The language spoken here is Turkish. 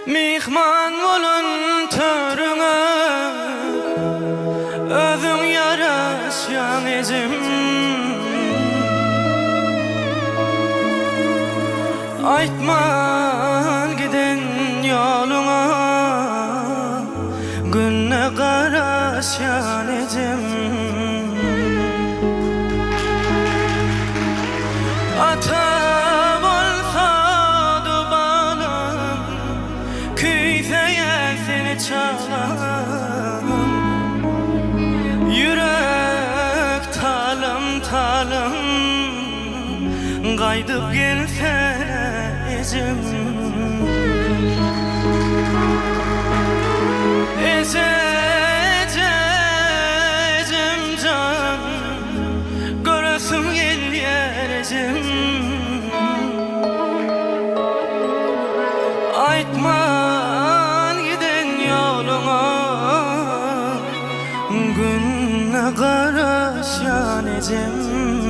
Mihman bolun törüňe özüň ýaraşýan ezim. Aýtman giden ýoluňa günne garaşýan ezim. Ata çalan yürek talım talım gaydıp gelse ezim. Ezeceğim can göresim gelýär ezim. Aýtman giden ýoluňa günne garaşýan ezim.